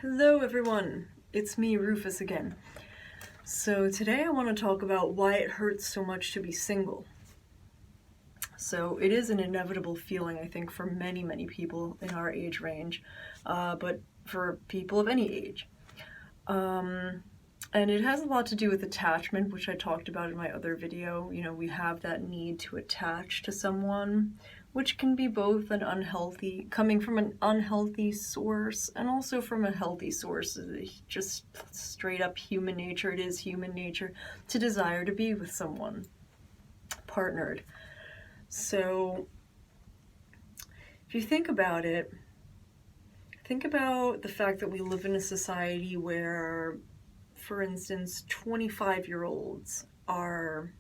Hello everyone, it's me, Rufus, again. So today I want to talk about why it hurts so much to be single. So it is an inevitable feeling, I think, for many people in our age range, but for people of any age. And it has a lot to do with attachment, which I talked about in my other video. You know, we have that need to attach to someone, which can be both coming from an unhealthy source and also from a healthy source. Just straight up human nature. It is human nature to desire to be with someone, partnered. So if you think about it, think about the fact that we live in a society where, for instance, 25-year-olds are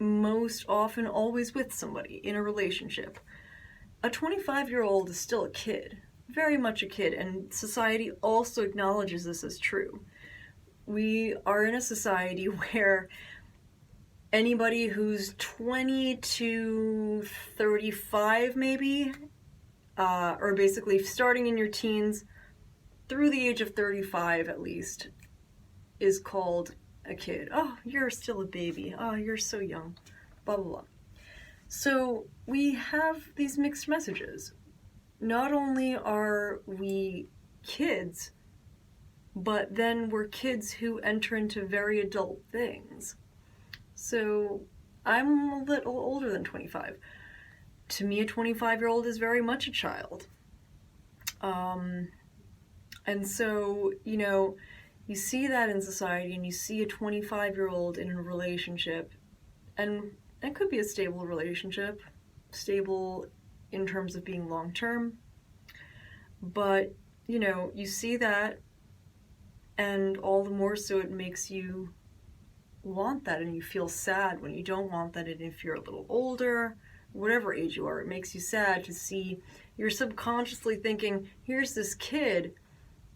most often always with somebody in a relationship. A 25-year-old is still a kid, very much a kid, and society also acknowledges this as true. We are in a society where anybody who's 20 to 35 maybe, or basically starting in your teens through the age of 35 at least, is called a kid. Oh, you're still a baby. Oh, you're so young. Blah, blah, blah. So we have these mixed messages. Not only are we kids, but then we're kids who enter into very adult things. So I'm a little older than 25. To me, a 25-year-old is very much a child. And so, you know, you see that in society, and you see a 25-year-old in a relationship, and it could be a stable relationship, stable in terms of being long-term, but, you know, you see that, and all the more so it makes you want that, and you feel sad when you don't want that, and if you're a little older, whatever age you are, it makes you sad to see you're subconsciously thinking, here's this kid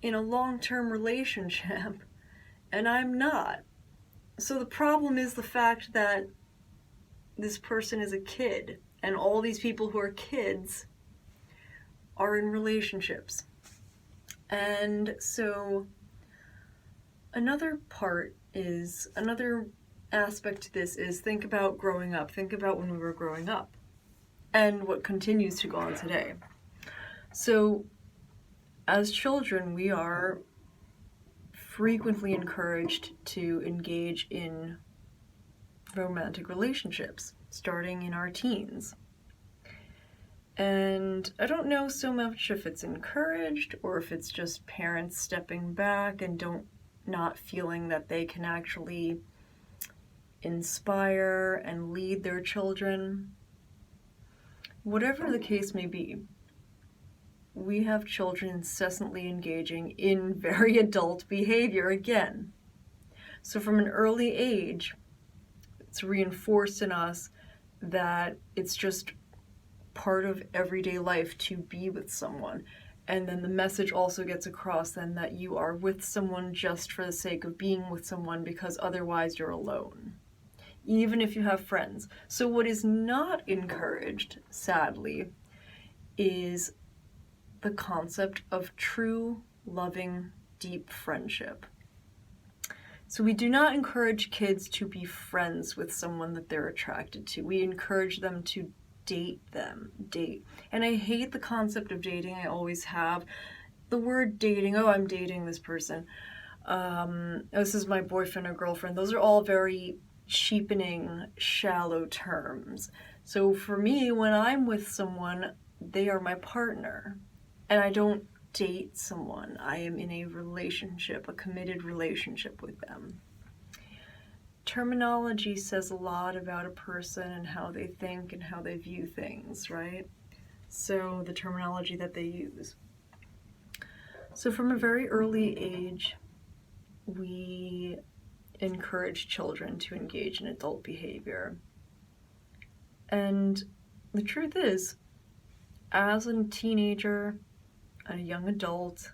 in a long-term relationship, and I'm not. So the problem is the fact that this person is a kid, and all these people who are kids are in relationships. And so another aspect to this is think about growing up. Think about when we were growing up, and what continues to go on today. So as children, we are frequently encouraged to engage in romantic relationships, starting in our teens. And I don't know so much if it's encouraged or if it's just parents stepping back and not feeling that they can actually inspire and lead their children. Whatever the case may be, we have children incessantly engaging in very adult behavior again. So from an early age, it's reinforced in us that it's just part of everyday life to be with someone. And then the message also gets across then that you are with someone just for the sake of being with someone, because otherwise you're alone, even if you have friends. So what is not encouraged, sadly, is the concept of true, loving, deep friendship. So we do not encourage kids to be friends with someone that they're attracted to. We encourage them to date. And I hate the concept of dating. I always have. The word dating, oh, I'm dating this person. This is my boyfriend or girlfriend. Those are all very cheapening, shallow terms. So for me, when I'm with someone, they are my partner. And I don't date someone. I am in a relationship, a committed relationship with them. Terminology says a lot about a person and how they think and how they view things, right? So the terminology that they use. So from a very early age, we encourage children to engage in adult behavior. And the truth is, as a teenager, a young adult,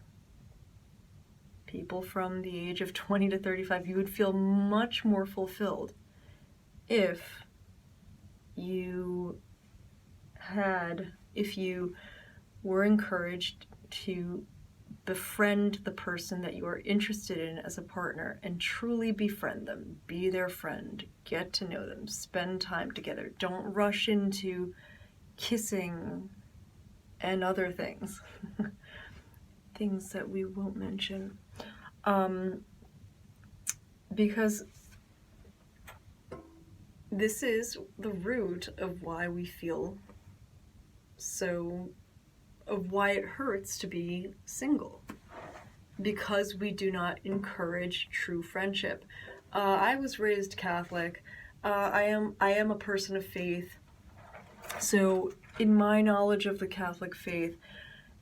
people from the age of 20 to 35, you would feel much more fulfilled if you were encouraged to befriend the person that you are interested in as a partner and truly befriend them. Be their friend. Get to know them. Spend time together. Don't rush into kissing and other things. Things that we won't mention. Because this is the root of why we feel of why it hurts to be single. Because we do not encourage true friendship. I was raised Catholic. I am a person of faith. So in my knowledge of the Catholic faith,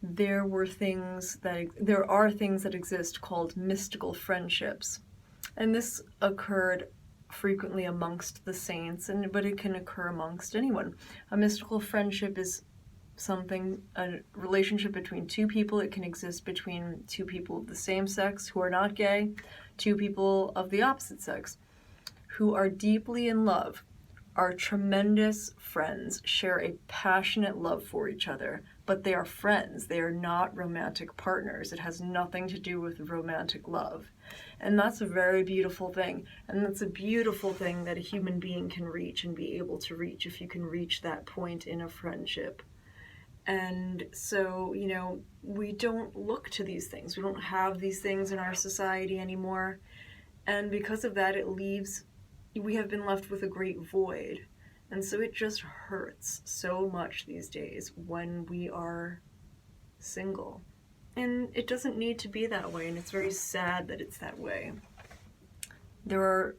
there are things that exist called mystical friendships. And this occurred frequently amongst the saints, but it can occur amongst anyone. A mystical friendship is a relationship between two people. It can exist between two people of the same sex who are not gay, two people of the opposite sex who are deeply in love, are tremendous friends, share a passionate love for each other, but they are friends. They are not romantic partners. It has nothing to do with romantic love. And that's a very beautiful thing. And that's a beautiful thing that a human being can reach and be able to reach if you can reach that point in a friendship. And so, we don't look to these things. We don't have these things in our society anymore. And because of that, we have been left with a great void. And so it just hurts so much these days when we are single. And it doesn't need to be that way, and it's very sad that it's that way. There are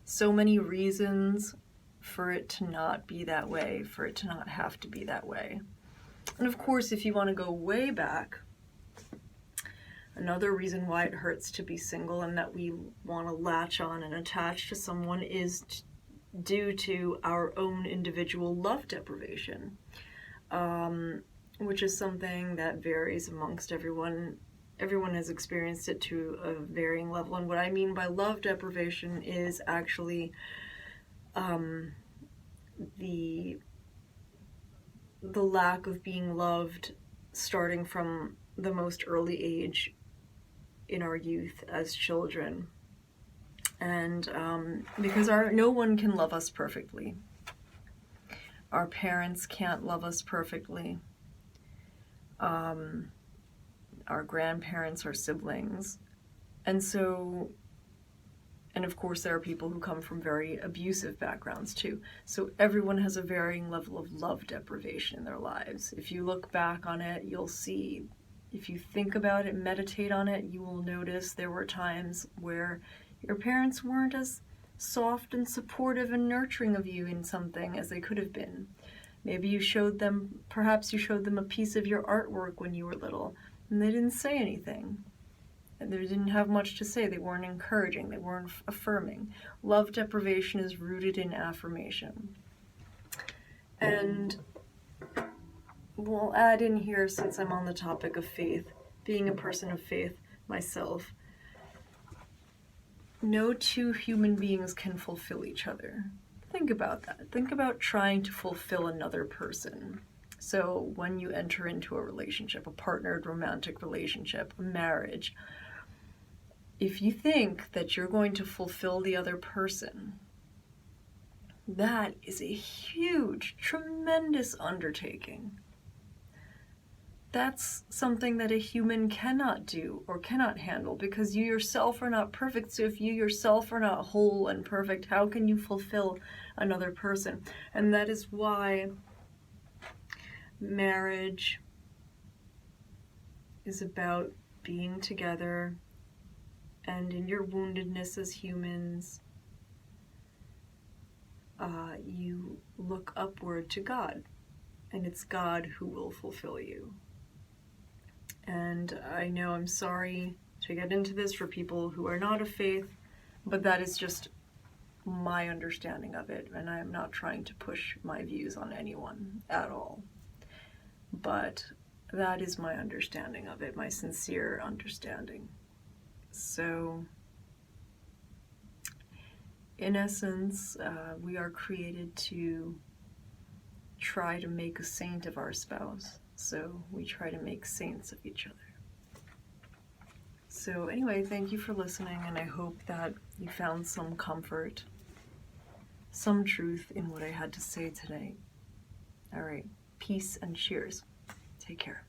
so many reasons for it to not be that way, for it to not have to be that way. And of course, if you want to go way back, another reason why it hurts to be single and that we want to latch on and attach to someone is due to our own individual love deprivation, which is something that varies amongst everyone. Everyone has experienced it to a varying level. And what I mean by love deprivation is actually the lack of being loved starting from the most early age in our youth as children. And because no one can love us perfectly. Our parents can't love us perfectly. Our grandparents, our siblings. And of course there are people who come from very abusive backgrounds too. So everyone has a varying level of love deprivation in their lives. If you look back on it, you'll see, if you think about it, meditate on it, you will notice there were times where your parents weren't as soft and supportive and nurturing of you in something as they could have been. Maybe perhaps you showed them a piece of your artwork when you were little, and they didn't say anything. And they didn't have much to say. They weren't encouraging. They weren't affirming. Love deprivation is rooted in affirmation. And we'll add in here, since I'm on the topic of faith, being a person of faith myself, no two human beings can fulfill each other. Think about that. Think about trying to fulfill another person. So when you enter into a relationship, a partnered romantic relationship, a marriage, if you think that you're going to fulfill the other person, that is a huge, tremendous undertaking. That's something that a human cannot do or cannot handle, because you yourself are not perfect. So if you yourself are not whole and perfect, how can you fulfill another person? And that is why marriage is about being together, and in your woundedness as humans, you look upward to God, and it's God who will fulfill you. And I know I'm sorry to get into this for people who are not of faith, but that is just my understanding of it, and I am not trying to push my views on anyone at all. But that is my understanding of it, my sincere understanding. So, in essence, we are created to try to make a saint of our spouse. So we try to make saints of each other. So anyway, thank you for listening, and I hope that you found some comfort, some truth in what I had to say today. All right, peace and cheers. Take care.